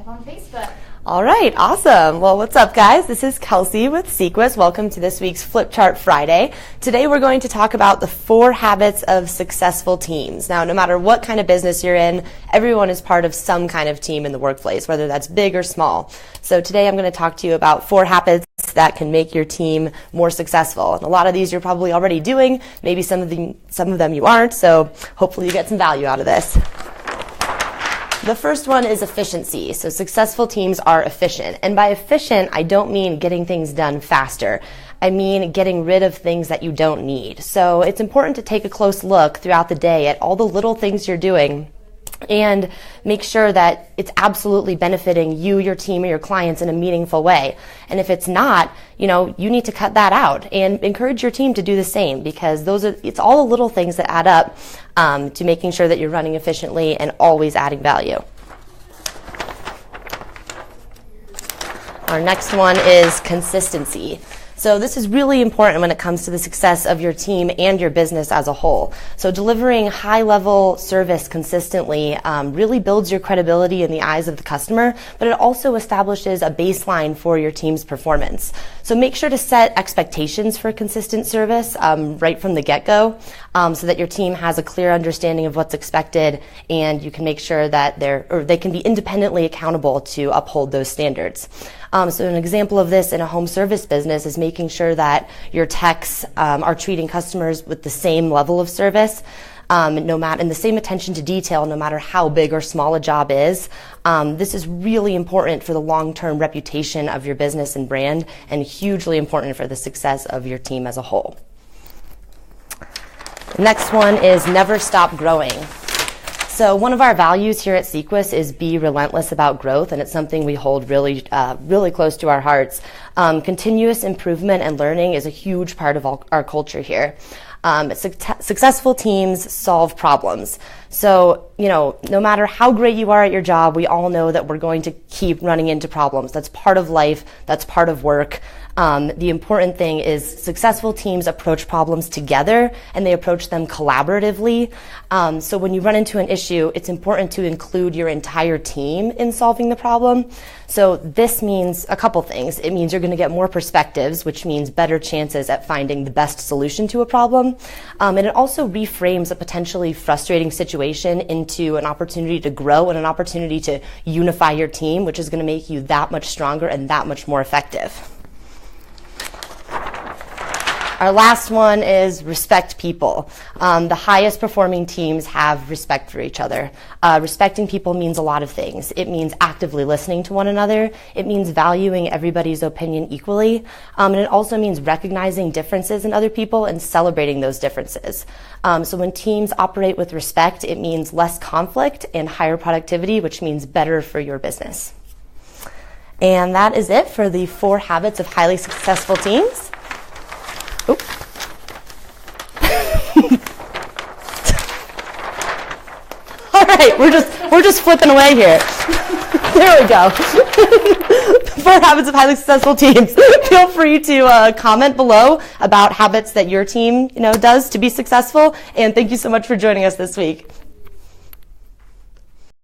have on Facebook. All right, awesome. Well, what's up, guys? This is Kelsey with Sequus. Welcome to this week's Flip Chart Friday. Today, we're going to talk about the 4 habits of successful teams. Now, no matter what kind of business you're in, everyone is part of some kind of team in the workplace, whether that's big or small. So today, I'm going to talk to you about 4 habits that can make your team more successful. And a lot of these you're probably already doing. Maybe some of them you aren't. So hopefully, you get some value out of this. The first one is efficiency. So successful teams are efficient. And by efficient, I don't mean getting things done faster. I mean getting rid of things that you don't need. So it's important to take a close look throughout the day at all the little things you're doing and make sure that it's absolutely benefiting you, your team, or your clients in a meaningful way. And if it's not, you need to cut that out and encourage your team to do the same, because it's all the little things that add up to making sure that you're running efficiently and always adding value. Our next one is consistency. So this is really important when it comes to the success of your team and your business as a whole. So delivering high-level service consistently really builds your credibility in the eyes of the customer, but it also establishes a baseline for your team's performance. So make sure to set expectations for consistent service right from the get-go so that your team has a clear understanding of what's expected, and you can make sure that they can be independently accountable to uphold those standards. So an example of this in a home service business is making sure that your techs are treating customers with the same level of service, and the same attention to detail, no matter how big or small a job is. This is really important for the long-term reputation of your business and brand, and hugely important for the success of your team as a whole. The next one is never stop growing. So one of our values here at Sequus is be relentless about growth, and it's something we hold really close to our hearts. Continuous improvement and learning is a huge part of our culture here. Successful teams solve problems. So, no matter how great you are at your job, we all know that we're going to keep running into problems. That's part of life. That's part of work. The important thing is successful teams approach problems together, and they approach them collaboratively. So when you run into an issue, it's important to include your entire team in solving the problem. So this means a couple things. It means you're going to get more perspectives, which means better chances at finding the best solution to a problem. And it also reframes a potentially frustrating situation into an opportunity to grow and an opportunity to unify your team, which is going to make you that much stronger and that much more effective. Our last one is respect people. The highest performing teams have respect for each other. Respecting people means a lot of things. It means actively listening to one another. It means valuing everybody's opinion equally. And it also means recognizing differences in other people and celebrating those differences. So when teams operate with respect, it means less conflict and higher productivity, which means better for your business. And that is it for the 4 habits of highly successful teams. Oop. All right, we're just flipping away here. There we go. 4 habits of highly successful teams. Feel free to comment below about habits that your team does to be successful. And thank you so much for joining us this week.